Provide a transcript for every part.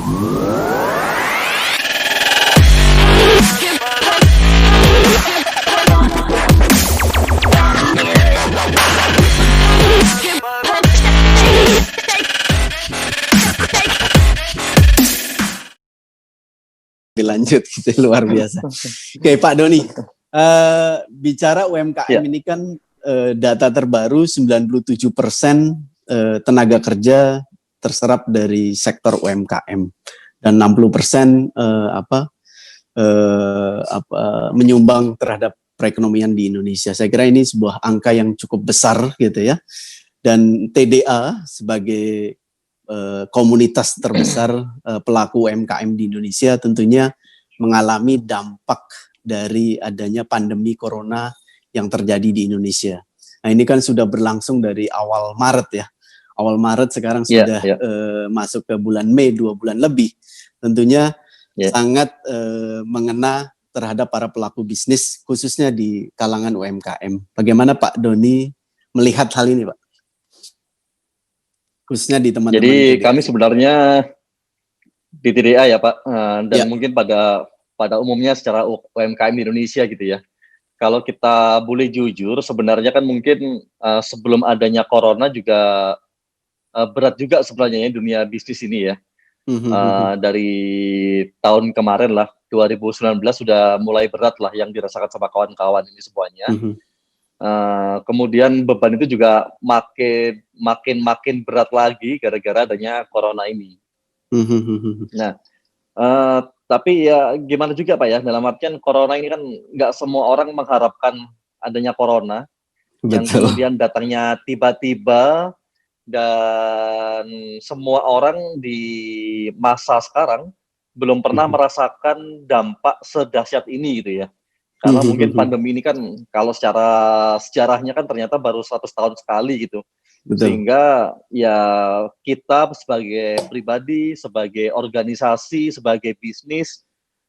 Lanjut gitu, luar biasa. Oke, Pak Doni, bicara UMKM ini kan data terbaru 97% tenaga kerja terserap dari sektor UMKM dan 60% menyumbang terhadap perekonomian di Indonesia. Saya kira ini sebuah angka yang cukup besar gitu ya. Dan TDA sebagai komunitas terbesar pelaku UMKM di Indonesia tentunya mengalami dampak dari adanya pandemi corona yang terjadi di Indonesia. Nah, ini kan sudah berlangsung dari awal Maret ya. Awal Maret sekarang sudah masuk ke bulan Mei, 2 bulan lebih. Tentunya sangat mengena terhadap para pelaku bisnis khususnya di kalangan UMKM. Bagaimana Pak Doni melihat hal ini, Pak? Khususnya di teman-teman. Jadi TDA. Kami sebenarnya di TDA ya Pak, dan mungkin pada umumnya secara UMKM di Indonesia gitu ya. Kalau kita boleh jujur, sebenarnya kan mungkin sebelum adanya corona juga berat juga sebenarnya ya dunia bisnis ini ya. Dari tahun kemarin lah, 2019 sudah mulai berat lah yang dirasakan sama kawan-kawan ini semuanya. Kemudian beban itu juga makin berat lagi gara-gara adanya corona ini. Nah, tapi ya gimana juga Pak ya, dalam artian corona ini kan nggak semua orang mengharapkan adanya corona. Betul. Yang kemudian datangnya tiba-tiba, dan semua orang di masa sekarang belum pernah merasakan dampak sedahsyat ini gitu ya. Karena mungkin pandemi ini kan kalau secara sejarahnya kan ternyata baru 100 tahun sekali gitu. Betul. Sehingga ya kita sebagai pribadi, sebagai organisasi, sebagai bisnis,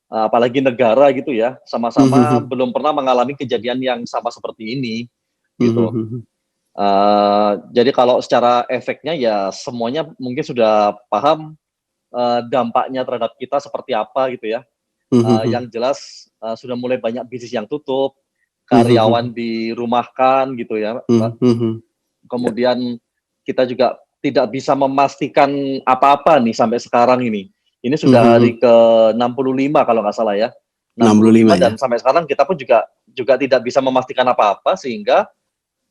apalagi negara gitu ya, sama-sama belum pernah mengalami kejadian yang sama seperti ini gitu. Jadi kalau secara efeknya ya semuanya mungkin sudah paham dampaknya terhadap kita seperti apa gitu ya. Yang jelas sudah mulai banyak bisnis yang tutup, karyawan dirumahkan gitu ya. Kemudian kita juga tidak bisa memastikan apa-apa nih sampai sekarang ini. Ini sudah hari ke-65 kalau nggak salah ya. 65 dan sampai sekarang kita pun juga tidak bisa memastikan apa-apa, sehingga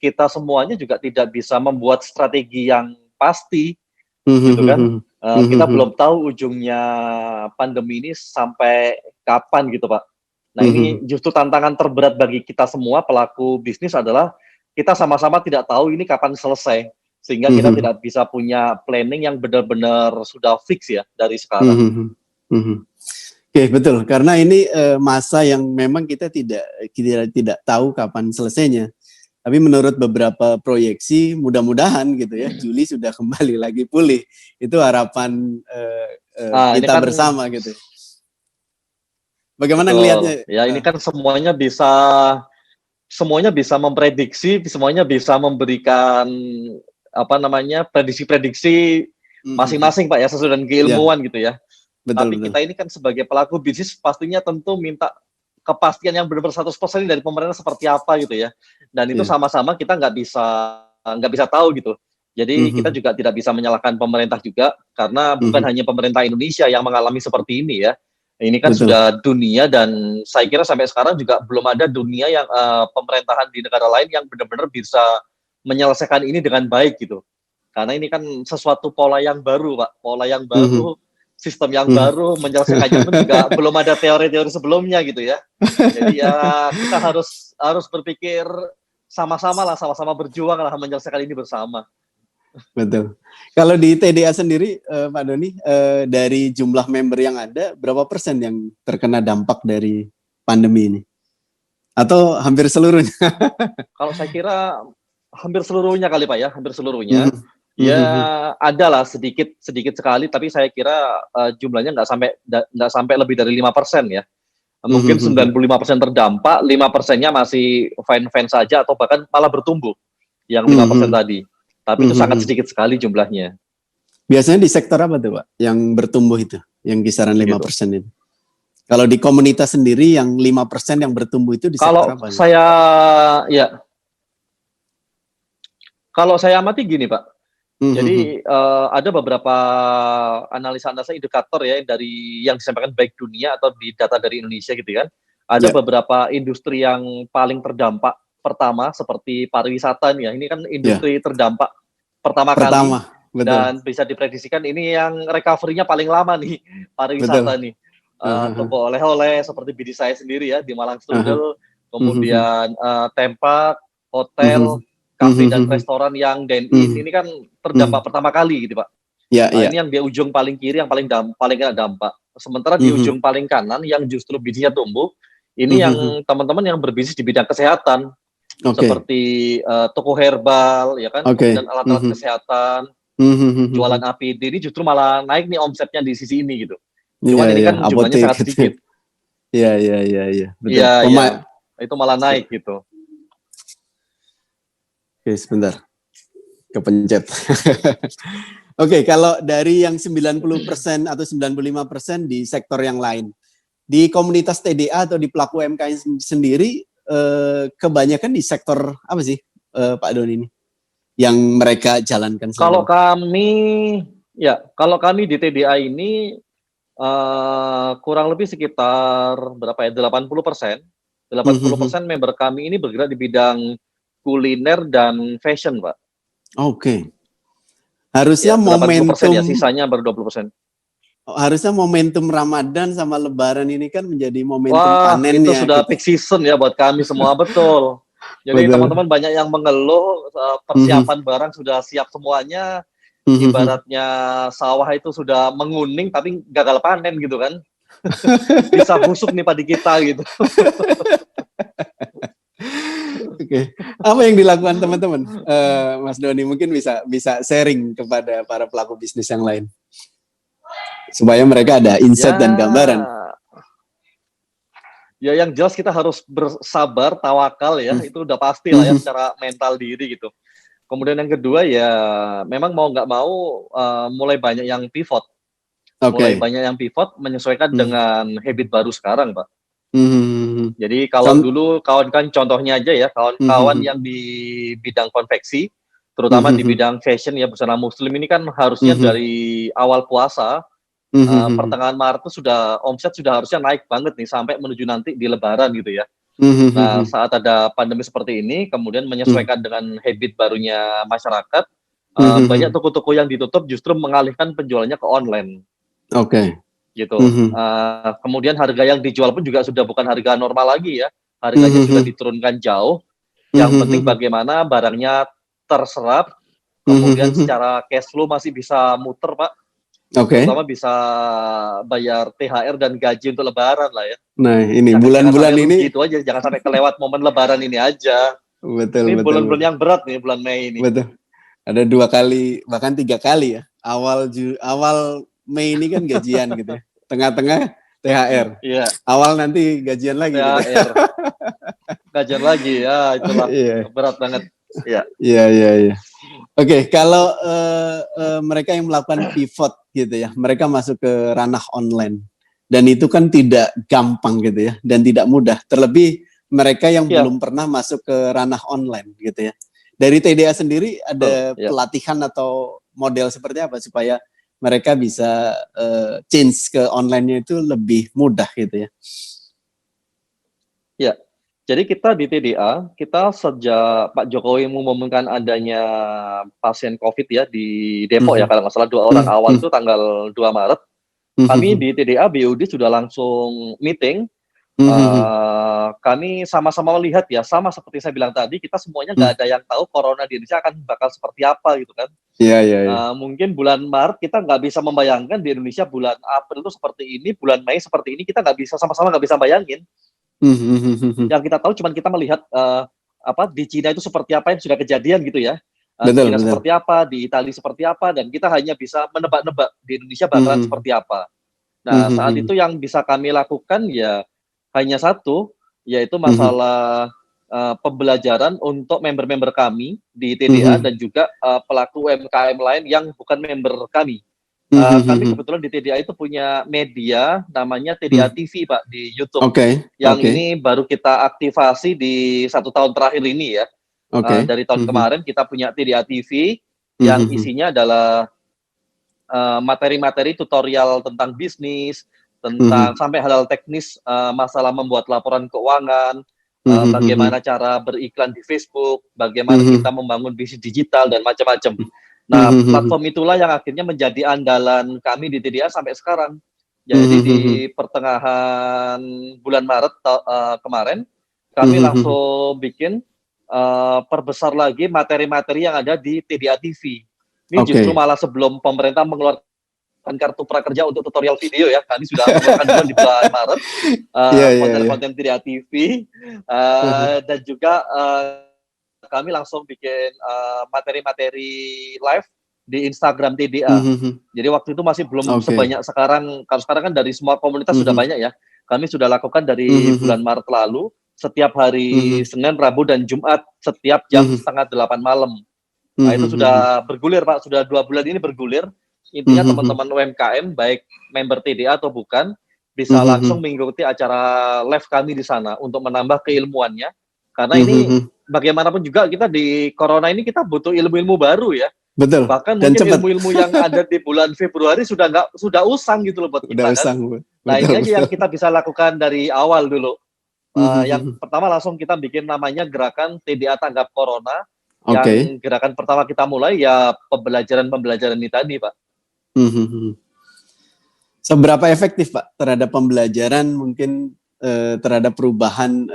kita semuanya juga tidak bisa membuat strategi yang pasti gitu kan. Kita belum tahu ujungnya pandemi ini sampai kapan gitu Pak. Nah ini justru tantangan terberat bagi kita semua pelaku bisnis adalah kita sama-sama tidak tahu ini kapan selesai, sehingga kita tidak bisa punya planning yang benar-benar sudah fix ya dari sekarang. Oke, betul, karena ini masa yang memang kita tidak tahu kapan selesainya. Tapi menurut beberapa proyeksi, mudah-mudahan gitu ya, Juli sudah kembali lagi pulih. Itu harapan kita kan bersama gitu. Bagaimana ngelihatnya? Ya ini kan semuanya bisa memprediksi, semuanya bisa memberikan prediksi-prediksi masing-masing Pak ya, sesuai dengan keilmuan gitu ya. Tapi kita ini kan sebagai pelaku bisnis pastinya tentu minta kepastian yang benar-benar 100% dari pemerintah seperti apa gitu ya. Dan itu sama-sama kita nggak bisa tahu gitu. Jadi kita juga tidak bisa menyalahkan pemerintah juga, karena bukan hanya pemerintah Indonesia yang mengalami seperti ini ya. Ini kan sudah dunia, dan saya kira sampai sekarang juga belum ada dunia yang pemerintahan di negara lain yang benar-benar bisa menyelesaikan ini dengan baik gitu. Karena ini kan sesuatu pola yang baru Pak, pola yang baru. Sistem yang baru, menyelesaikannya pun juga belum ada teori-teori sebelumnya gitu ya. Jadi ya kita harus berpikir sama-sama berjuang lah menyelesaikan ini bersama. Betul. Kalau di TDA sendiri Pak Doni, dari jumlah member yang ada, berapa persen yang terkena dampak dari pandemi ini? Atau hampir seluruhnya? Kalau saya kira hampir seluruhnya kali Pak ya, hampir seluruhnya. Ya ada lah sedikit sekali, tapi saya kira jumlahnya nggak sampai lebih dari 5% ya. Mungkin 95% terdampak, 5%-nya masih fine saja atau bahkan malah bertumbuh yang 5% tadi. Tapi itu sangat sedikit sekali jumlahnya. Biasanya di sektor apa tuh Pak yang bertumbuh itu? yang kisaran Gitu. 5% itu. Kalau di komunitas sendiri yang 5% yang bertumbuh itu di sektor apa? Kalau saya amati gini Pak, jadi ada beberapa analisa indikator ya dari yang disampaikan baik dunia atau di data dari Indonesia gitu kan. Ada beberapa industri yang paling terdampak pertama seperti pariwisata nih ya. Ini kan industri terdampak pertama kali. Betul. Dan bisa diprediksikan ini yang recovery-nya paling lama nih, pariwisata nih. Toko oleh-oleh seperti bidi saya sendiri ya di Malang Strudel, kemudian tempat, hotel, kafe dan restoran yang dine-in ini kan terdampak pertama kali gitu Pak. Ini yang di ujung paling kiri yang paling kena dampak. Sementara di ujung paling kanan yang justru bisnisnya tumbuh, ini yang teman-teman yang berbisnis di bidang kesehatan. Seperti toko herbal ya kan, kemudian alat-alat kesehatan, jualan APD ini justru malah naik nih omsetnya di sisi ini gitu. Cuman ini kan jumlahnya sangat sedikit. Iya. Betul. Iya. Itu malah naik gitu. Oke, sebentar. Kepencet. Oke, kalau dari yang 90% atau 95% di sektor yang lain, di komunitas TDA atau di pelaku UMKM sendiri, kebanyakan di sektor apa sih, Pak Doni ini, yang mereka jalankan? Kalau kami di TDA ini kurang lebih sekitar berapa ya? 80%. 80% member kami ini bergerak di bidang kuliner dan fashion, Pak. Oke. Harusnya momentum ya, sisanya baru 20%. Harusnya momentum Ramadan sama Lebaran ini kan menjadi momentum panennya. Itu sudah peak season ya buat kami semua, betul. Jadi teman-teman banyak yang mengeluh persiapan barang sudah siap semuanya. Ibaratnya sawah itu sudah menguning tapi gagal panen gitu kan. Bisa busuk nih padi kita gitu. Oke. Apa yang dilakukan teman-teman? Mas Doni mungkin bisa sharing kepada para pelaku bisnis yang lain. Supaya mereka ada insight dan gambaran. Ya yang jelas kita harus bersabar, tawakal ya, itu udah pasti lah ya secara mental diri gitu. Kemudian yang kedua ya memang mau nggak mau mulai banyak yang pivot. Mulai banyak yang pivot menyesuaikan dengan habit baru sekarang, Pak. Jadi kalau dulu kawan-kawan contohnya aja ya, kawan-kawan yang di bidang konveksi, terutama di bidang fashion ya busana muslim ini kan harusnya dari awal puasa, pertengahan Maret itu omset sudah harusnya naik banget nih sampai menuju nanti di Lebaran gitu ya. Nah saat ada pandemi seperti ini, kemudian menyesuaikan dengan habit barunya masyarakat, banyak toko-toko yang ditutup justru mengalihkan penjualannya ke online. Gitu. Kemudian harga yang dijual pun juga sudah bukan harga normal lagi ya, harganya sudah diturunkan jauh. Yang penting bagaimana barangnya terserap, kemudian secara cash flow masih bisa muter Pak. Terutama bisa bayar THR dan gaji untuk Lebaran lah ya. Nah ini bulan-bulan ini gitu aja, jangan sampai kelewat momen Lebaran ini aja. Ini bulan-bulan yang berat nih, bulan Mei ini. Betul. Ada 2 kali bahkan 3 kali ya. Awal Mei ini kan gajian gitu ya. Tengah-tengah THR. Iya. Awal nanti gajian lagi. THR. Gitu. Gajian lagi ya, itulah berat banget. Iya. Oke, kalau mereka yang melakukan pivot gitu ya, mereka masuk ke ranah online. Dan itu kan tidak gampang gitu ya, dan tidak mudah. Terlebih mereka yang belum pernah masuk ke ranah online gitu ya. Dari TDA sendiri ada pelatihan atau model seperti apa supaya mereka bisa change ke online-nya itu lebih mudah gitu ya? Ya, jadi kita di TDA, kita sejak Pak Jokowi mengumumkan adanya pasien COVID ya di Depok ya, kalau nggak salah 2 orang awal itu tanggal 2 Maret, kami di TDA BUD sudah langsung meeting. Kami sama-sama melihat ya, sama seperti saya bilang tadi, kita semuanya nggak ada yang tahu corona di Indonesia akan bakal seperti apa gitu kan. Mungkin bulan Maret kita nggak bisa membayangkan di Indonesia bulan April itu seperti ini, bulan Mei seperti ini, kita nggak bisa sama-sama nggak bisa bayangin. Yang kita tahu cuman kita melihat di Cina itu seperti apa yang sudah kejadian gitu ya. Di Cina seperti apa, di Italia seperti apa, dan kita hanya bisa menebak-nebak di Indonesia bakalan seperti apa. Nah saat itu yang bisa kami lakukan ya hanya satu, yaitu masalah pembelajaran untuk member-member kami di TDA dan juga pelaku UMKM lain yang bukan member kami. Kami kebetulan di TDA itu punya media namanya TDA TV Pak di YouTube. Yang ini baru kita aktivasi di 1 tahun terakhir ini ya. Dari tahun kemarin kita punya TDA TV yang isinya adalah materi-materi tutorial tentang bisnis, tentang sampai hal-hal teknis, masalah membuat laporan keuangan, bagaimana cara beriklan di Facebook, bagaimana kita membangun bisnis digital dan macam-macam. Nah, platform itulah yang akhirnya menjadi andalan kami di TDA sampai sekarang. Jadi di pertengahan bulan Maret kemarin, kami langsung bikin perbesar lagi materi-materi yang ada di TDA TV. Ini justru malah sebelum pemerintah mengeluarkan kartu prakerja untuk tutorial video ya, kami sudah mengeluarkan duluan di bulan Maret konten-konten TDA TV dan juga kami langsung bikin materi-materi live di Instagram TDA. Jadi waktu itu masih belum sebanyak sekarang. Kalau sekarang kan dari semua komunitas sudah banyak ya. Kami sudah lakukan dari bulan Maret lalu, setiap hari Senin, Rabu, dan Jumat, setiap jam 7:30 malam. Nah itu sudah bergulir Pak, sudah 2 bulan ini bergulir. Intinya teman-teman UMKM, baik member TDA atau bukan, bisa langsung mengikuti acara live kami di sana untuk menambah keilmuannya. Karena ini bagaimanapun juga kita di corona ini kita butuh ilmu-ilmu baru ya. Betul. Bahkan dan mungkin ilmu-ilmu yang ada di bulan Februari sudah usang gitu loh buat kita kan. Nah ini aja yang kita bisa lakukan dari awal dulu. Yang pertama langsung kita bikin namanya gerakan TDA Tanggap Corona. Yang gerakan pertama kita mulai ya pembelajaran ini tadi Pak. Seberapa efektif Pak terhadap pembelajaran mungkin terhadap perubahan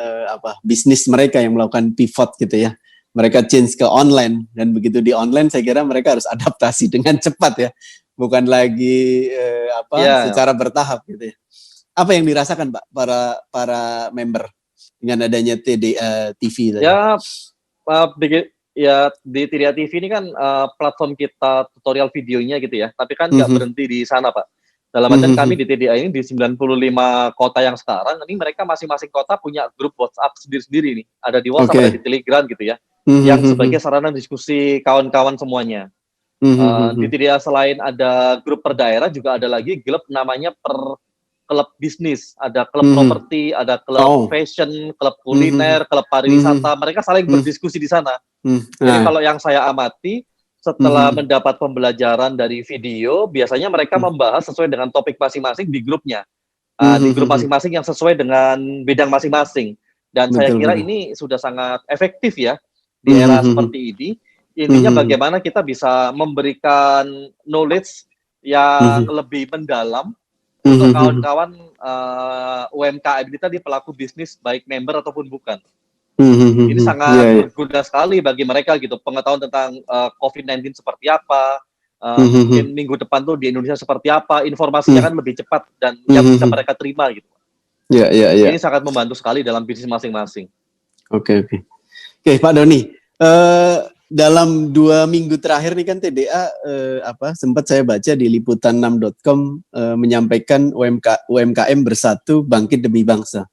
bisnis mereka yang melakukan pivot gitu ya? Mereka change ke online, dan begitu di online saya kira mereka harus adaptasi dengan cepat ya, bukan lagi secara bertahap gitu ya. Apa yang dirasakan Pak para member dengan adanya TDA TV tadi? Ya di TDA TV ini kan platform kita tutorial videonya gitu ya, tapi kan nggak berhenti di sana Pak. Dalam artian kami di TDA ini di 95 kota yang sekarang, ini mereka masing-masing kota punya grup WhatsApp sendiri-sendiri nih. Ada di WhatsApp, ada di Telegram gitu ya. Yang sebagai sarana diskusi kawan-kawan semuanya. Di TDA selain ada grup per daerah, juga ada lagi grup namanya per klub bisnis. Ada klub properti, ada klub fashion, klub kuliner, klub pariwisata. Mereka saling berdiskusi di sana. Jadi kalau yang saya amati, setelah mendapat pembelajaran dari video, biasanya mereka membahas sesuai dengan topik masing-masing di grupnya. Di grup masing-masing yang sesuai dengan bidang masing-masing. Dan saya kira ini sudah sangat efektif ya di era seperti ini. Intinya bagaimana kita bisa memberikan knowledge yang lebih mendalam untuk kawan-kawan UMKM kita di pelaku bisnis, baik member ataupun bukan. Ini sangat berguna sekali bagi mereka gitu, pengetahuan tentang COVID-19 seperti apa, mungkin minggu depan tuh di Indonesia seperti apa, informasinya kan lebih cepat dan yang bisa mereka terima gitu. Ini sangat membantu sekali dalam bisnis masing-masing. Oke Pak Doni, dalam 2 minggu terakhir nih kan TDA sempat saya baca di liputan6.com menyampaikan UMKM bersatu bangkit demi bangsa.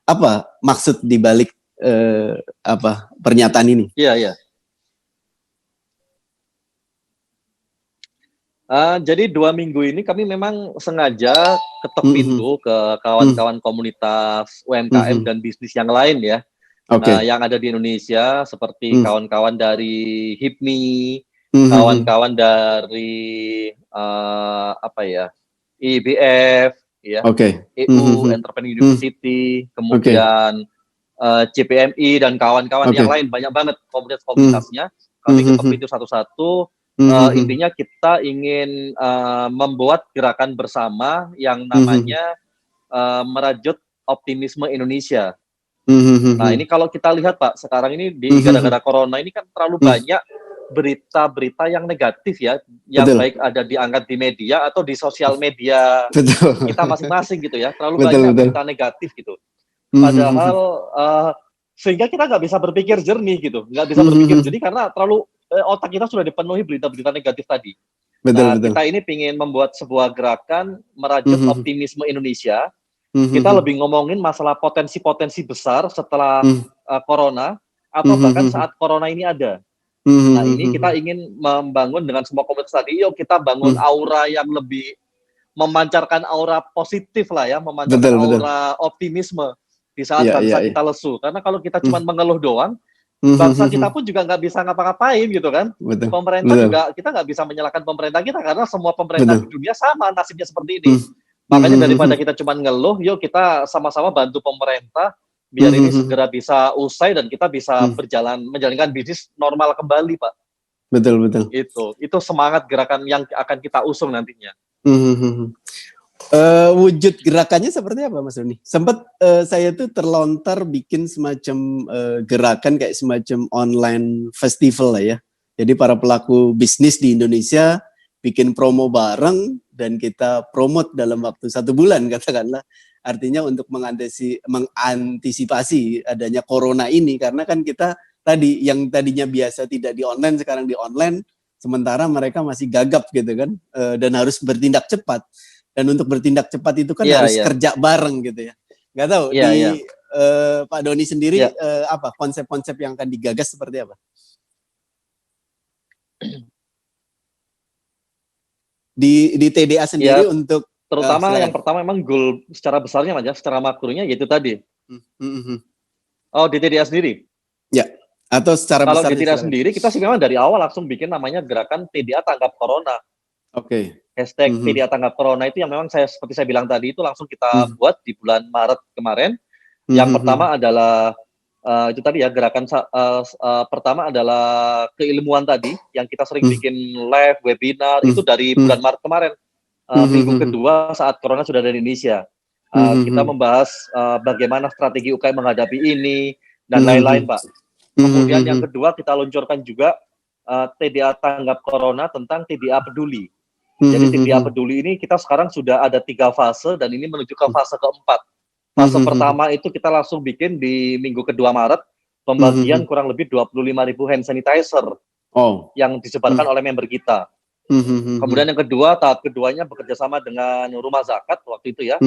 Apa maksud dibalik pernyataan ini? Iya. Jadi 2 minggu ini kami memang sengaja ketok pintu ke kawan-kawan komunitas UMKM dan bisnis yang lain ya. Yang ada di Indonesia seperti kawan-kawan dari HIPMI, kawan-kawan dari IBF, ya, EU Entrepreneur University, kemudian CPMI dan kawan-kawan yang lain, banyak banget komunitas-komunitasnya. Kami ketok pintu satu-satu. Intinya kita ingin membuat gerakan bersama yang namanya merajut optimisme Indonesia. Nah ini kalau kita lihat Pak, sekarang ini di gara-gara corona ini kan terlalu banyak berita-berita yang negatif ya, yang baik ada diangkat di media atau di sosial media kita masing-masing gitu ya, terlalu banyak berita negatif gitu. Padahal sehingga kita nggak bisa berpikir jernih gitu, nggak bisa berpikir jernih karena terlalu otak kita sudah dipenuhi berita-berita negatif tadi. Kita ini ingin membuat sebuah gerakan merajut optimisme Indonesia. Kita lebih ngomongin masalah potensi-potensi besar setelah corona atau bahkan saat corona ini ada. Nah, ini kita ingin membangun dengan semua komunitas tadi, yuk kita bangun aura yang lebih memancarkan aura positif lah ya, memancarkan aura optimisme di saat bangsa kita lesu. Karena kalau kita cuma mengeluh doang, bangsa kita pun juga nggak bisa ngapa-ngapain gitu kan. Pemerintah juga, kita nggak bisa menyalahkan pemerintah kita, karena semua pemerintah di dunia sama nasibnya seperti ini. Makanya daripada kita cuma ngeluh, yuk kita sama-sama bantu pemerintah, biar ini segera bisa usai dan kita bisa menjalankan bisnis normal kembali, Pak. Betul, betul. Itu semangat gerakan yang akan kita usung nantinya. Wujud gerakannya seperti apa, Mas Doni? Sempat saya tuh terlontar bikin semacam gerakan kayak semacam online festival lah ya. Jadi para pelaku bisnis di Indonesia bikin promo bareng dan kita promote dalam waktu 1 bulan katakanlah. Artinya untuk mengantisipasi adanya corona ini, karena kan kita tadi yang tadinya biasa tidak di online sekarang di online, sementara mereka masih gagap gitu kan, dan harus bertindak cepat. Dan untuk bertindak cepat itu kan harus kerja bareng gitu ya. Nggak tahu Pak Doni sendiri apa konsep-konsep yang akan digagas seperti apa? Di TDA sendiri untuk terutama yang pertama memang goal secara besarnya aja, secara makronya yaitu tadi. Oh, di TDA sendiri? Ya, atau secara kalau besar. Kalau di TDA sendiri, kita sih memang dari awal langsung bikin namanya gerakan TDA Tanggap Corona. Oke. Hashtag TDA Tanggap Corona itu yang memang seperti saya bilang tadi, itu langsung kita buat di bulan Maret kemarin. Yang pertama adalah, itu tadi ya, gerakan pertama adalah keilmuan tadi, yang kita sering bikin live, webinar, itu dari bulan Maret kemarin. Minggu kedua saat corona sudah ada di Indonesia. Kita membahas bagaimana strategi UKM menghadapi ini dan lain-lain, Pak. Kemudian yang kedua kita luncurkan juga TDA Tanggap Corona tentang TDA Peduli. Jadi TDA Peduli ini kita sekarang sudah ada 3 fase dan ini menuju ke fase keempat. Fase pertama itu kita langsung bikin di minggu kedua Maret, pembagian kurang lebih 25.000 hand sanitizer yang disebarkan oleh member kita. Kemudian yang kedua, tahap keduanya bekerja sama dengan Rumah Zakat waktu itu ya,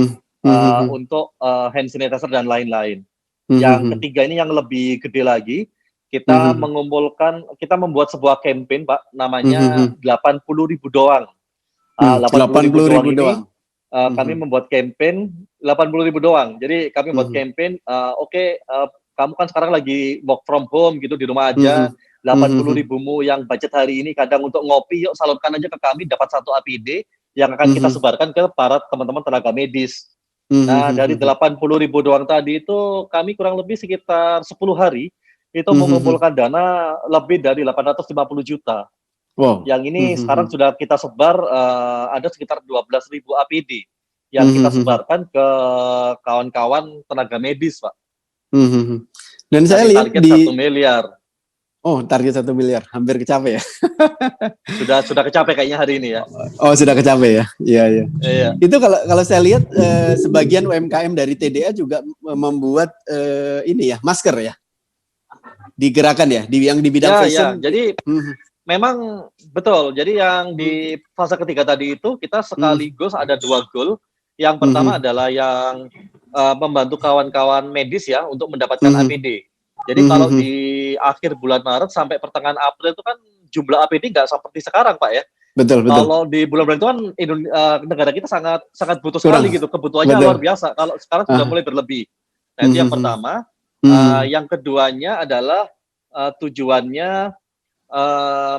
untuk hand sanitizer dan lain-lain. Yang ketiga ini yang lebih gede lagi, kita kita membuat sebuah campaign, Pak, namanya 80.000 doang. 80.000 doang ini, kami membuat campaign 80.000 doang. Jadi kami membuat campaign, kamu kan sekarang lagi work from home gitu di rumah aja. 80.000-mu yang budget hari ini kadang untuk ngopi, yuk salurkan aja ke kami, dapat 1 APD yang akan kita sebarkan ke para teman-teman tenaga medis. Nah, dari 80.000 doang tadi itu kami kurang lebih sekitar 10 hari itu mengumpulkan dana lebih dari 850 juta. Yang ini sekarang sudah kita sebar, ada sekitar 12.000 APD yang kita sebarkan ke kawan-kawan tenaga medis, Pak. Dan saya lihat target 1 miliar. Oh, target 1 miliar, hampir kecapai ya? Sudah kecapai kayaknya hari ini ya. Oh, sudah kecapai ya? Iya. Itu kalau saya lihat sebagian UMKM dari TDA juga membuat ini ya, masker ya? Digerakan ya, yang di bidang fashion. Ya, jadi memang betul. Jadi yang di fase ketiga tadi itu kita sekaligus ada 2 goal. Yang pertama adalah yang membantu kawan-kawan medis ya untuk mendapatkan APD. Jadi kalau di akhir bulan Maret sampai pertengahan April itu kan jumlah APD nggak seperti sekarang, Pak ya. Betul. Kalau di bulan-bulan itu kan negara kita sangat butuh sekali gitu, kebutuhannya luar biasa. Kalau sekarang sudah mulai berlebih. Nah, itu yang pertama. Yang keduanya adalah tujuannya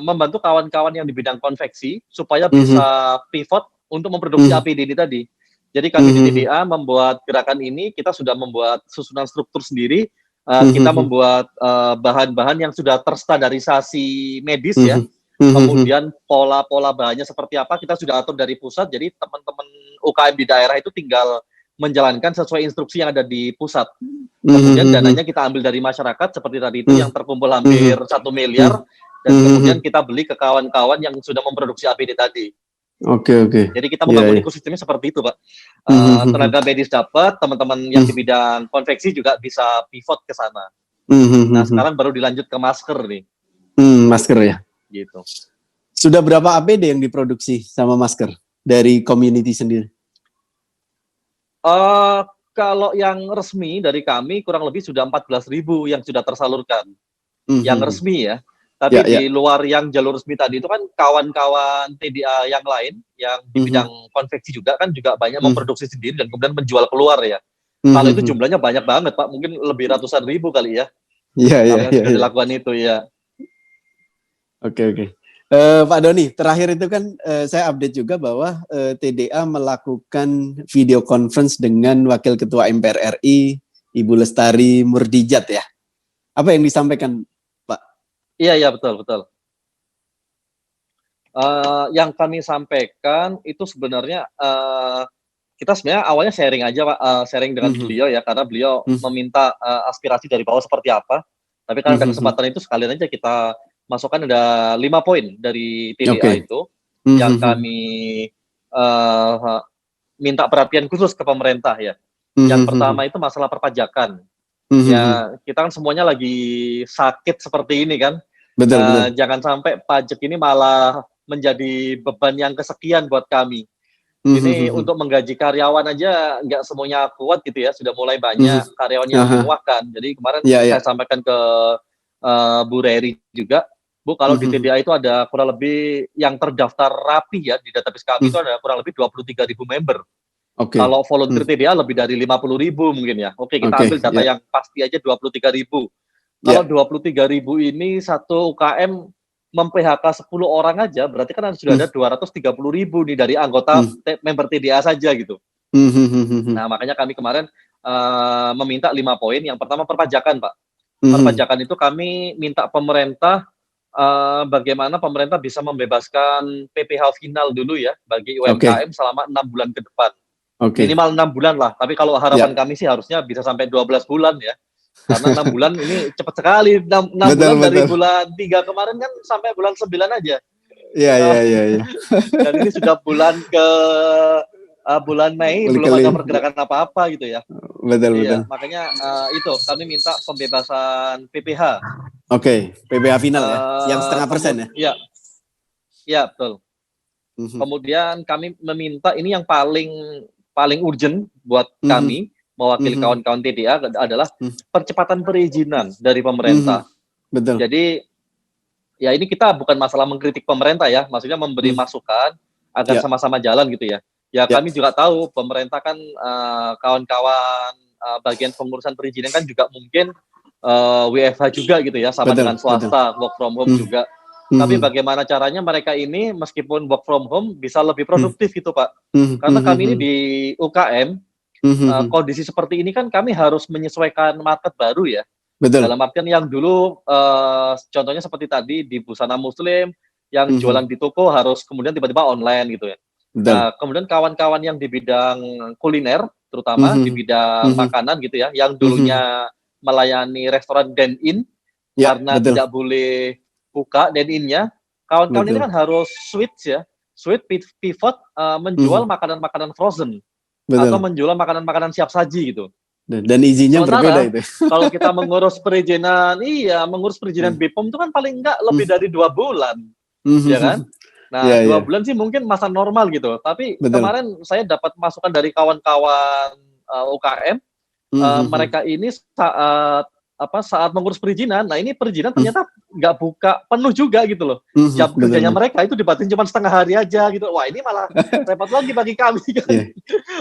membantu kawan-kawan yang di bidang konveksi supaya bisa pivot untuk memproduksi APD ini tadi. Jadi kami di TDA membuat gerakan ini, kita sudah membuat susunan struktur sendiri. Kita membuat bahan-bahan yang sudah terstandarisasi medis ya. Kemudian pola-pola bahannya seperti apa kita sudah atur dari pusat. Jadi teman-teman UKM di daerah itu tinggal menjalankan sesuai instruksi yang ada di pusat. Kemudian dananya kita ambil dari masyarakat seperti tadi itu yang terkumpul hampir 1 miliar dan kemudian kita beli ke kawan-kawan yang sudah memproduksi APD tadi. Oke. Jadi kita membangun ekosistemnya seperti itu, Pak. Tenaga medis dapat, teman-teman yang di bidang konveksi juga bisa pivot ke sana. Nah, sekarang baru dilanjut ke masker nih. Masker ya. Gitu. Sudah berapa APD yang diproduksi sama masker dari community sendiri? Kalau yang resmi dari kami kurang lebih sudah 14.000 yang sudah tersalurkan. Yang resmi ya. Tapi di luar yang jalur resmi tadi itu kan kawan-kawan TDA yang lain yang di bidang konveksi juga kan juga banyak memproduksi sendiri dan kemudian menjual keluar ya. Kalau itu jumlahnya banyak banget Pak, mungkin lebih ratusan ribu kali ya. Yang sudah dilakukan itu ya. Oke. Pak Doni, terakhir itu kan saya update juga bahwa TDA melakukan video conference dengan Wakil Ketua MPR RI, Ibu Lestari Murdijat ya. Apa yang disampaikan Pak? Iya betul. Yang kami sampaikan itu sebenarnya kita sebenarnya awalnya sharing aja Pak, sharing dengan beliau ya, karena beliau meminta aspirasi dari bawah seperti apa. Tapi karena ada kesempatan itu sekalian aja kita masukkan ada 5 poin dari TDA itu yang kami minta perhatian khusus ke pemerintah ya. Yang pertama itu masalah perpajakan. Ya kita kan semuanya lagi sakit seperti ini kan. Betul. Jangan sampai pajak ini malah menjadi beban yang kesekian buat kami. Ini untuk menggaji karyawan aja nggak semuanya kuat gitu ya. Sudah mulai banyak karyawan yang menguahkan. Jadi kemarin saya sampaikan ke Bu Reri juga, Bu, kalau di TDA itu ada kurang lebih yang terdaftar rapi ya di database kami itu ada kurang lebih 23.000 member. Kalau volunteer TDA lebih dari 50.000 mungkin ya. Kita ambil data yang pasti aja 23.000. Kalau 23.000 ini satu UKM mem-PHK 10 orang aja, berarti kan sudah ada 230.000 nih dari anggota member TDA saja gitu. Nah, makanya kami kemarin meminta 5 poin. Yang pertama perpajakan, Pak. Perpajakan itu kami minta pemerintah bagaimana pemerintah bisa membebaskan PPh final dulu ya bagi UMKM selama 6 bulan ke depan. Minimal 6 bulan lah. Tapi kalau harapan kami sih harusnya bisa sampai 12 bulan ya. Karena 6 bulan ini cepat sekali. 6 bulan dari bulan 3 kemarin kan sampai bulan 9 aja. Iya. Dan ini sudah bulan ke bulan Mei belum ada pergerakan apa-apa gitu ya. Betul. Makanya itu kami minta pembebasan PPh. PPh final ya. Yang setengah persen ya. Iya, betul. Kemudian kami meminta ini yang paling urgent buat kami mewakili kawan-kawan TDA adalah percepatan perizinan dari pemerintah. Betul. Jadi ya ini kita bukan masalah mengkritik pemerintah ya, maksudnya memberi masukan agar sama-sama jalan gitu ya. Kami juga tahu pemerintah kan kawan-kawan bagian pengurusan perizinan kan juga mungkin WFH juga gitu ya, sama dengan swasta, work from home juga. Tapi bagaimana caranya mereka ini meskipun work from home bisa lebih produktif gitu Pak. Karena kami ini di UKM, kondisi seperti ini kan kami harus menyesuaikan market baru ya. Betul. Dalam artian yang dulu contohnya seperti tadi di busana muslim, yang jualan di toko harus kemudian tiba-tiba online gitu ya. Nah, kemudian kawan-kawan yang di bidang kuliner, terutama di bidang makanan gitu ya, yang dulunya melayani restoran dine-in, karena tidak boleh buka dine-in-nya, kawan-kawan ini kan harus switch pivot menjual makanan-makanan frozen. Atau menjual makanan-makanan siap saji gitu. Dan izinnya berbeda itu. Kalau kita mengurus perizinan, mengurus perizinan BPOM itu kan paling enggak lebih dari 2 bulan. Ya kan? Nah, 2 bulan sih mungkin masa normal gitu. Tapi kemarin saya dapat masukan dari kawan-kawan UKM, mereka ini saat mengurus perizinan, nah ini perizinan ternyata nggak buka penuh juga gitu loh. Jam kerjanya mereka itu dibatin cuma setengah hari aja gitu. Wah, ini malah repot lagi bagi kami kan.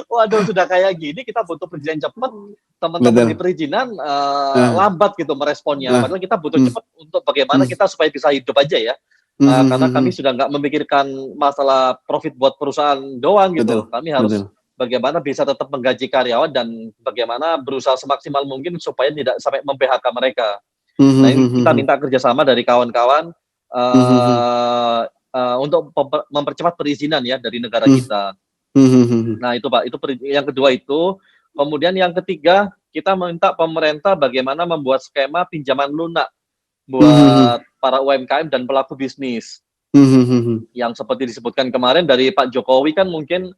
Waduh, sudah kayak gini kita butuh perizinan cepat, teman-teman di perizinan lambat gitu meresponnya. Padahal kita butuh cepat untuk bagaimana kita supaya bisa hidup aja ya. Karena kami sudah nggak memikirkan masalah profit buat perusahaan doang gitu. Kami harus bagaimana bisa tetap menggaji karyawan dan bagaimana berusaha semaksimal mungkin supaya tidak sampai mem-PHK mereka. Nah, ini kita minta kerjasama dari kawan-kawan untuk mempercepat perizinan ya dari negara kita. Nah itu Pak, itu yang kedua itu. Kemudian yang ketiga, kita minta pemerintah bagaimana membuat skema pinjaman lunak buat para UMKM dan pelaku bisnis. Yang seperti disebutkan kemarin dari Pak Jokowi kan mungkin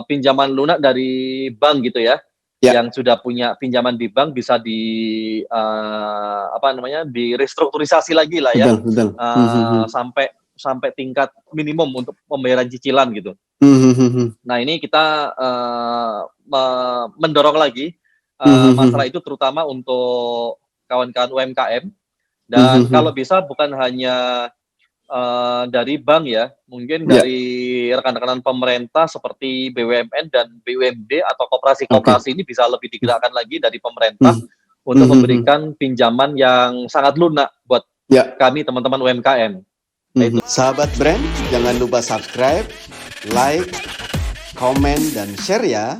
pinjaman lunak dari bank gitu ya, yang sudah punya pinjaman di bank bisa di di restrukturisasi lagi lah ya, sampai tingkat minimum untuk pembayaran cicilan gitu. Nah ini kita mendorong lagi masalah itu terutama untuk kawan-kawan UMKM Dan kalau bisa bukan hanya dari bank ya, mungkin dari rekan-rekan pemerintah seperti BUMN dan BUMD atau koperasi-koperasi ini bisa lebih digerakkan lagi dari pemerintah untuk memberikan pinjaman yang sangat lunak buat kami teman-teman UMKM. Sahabat brand, jangan lupa subscribe, like, komen, dan share ya.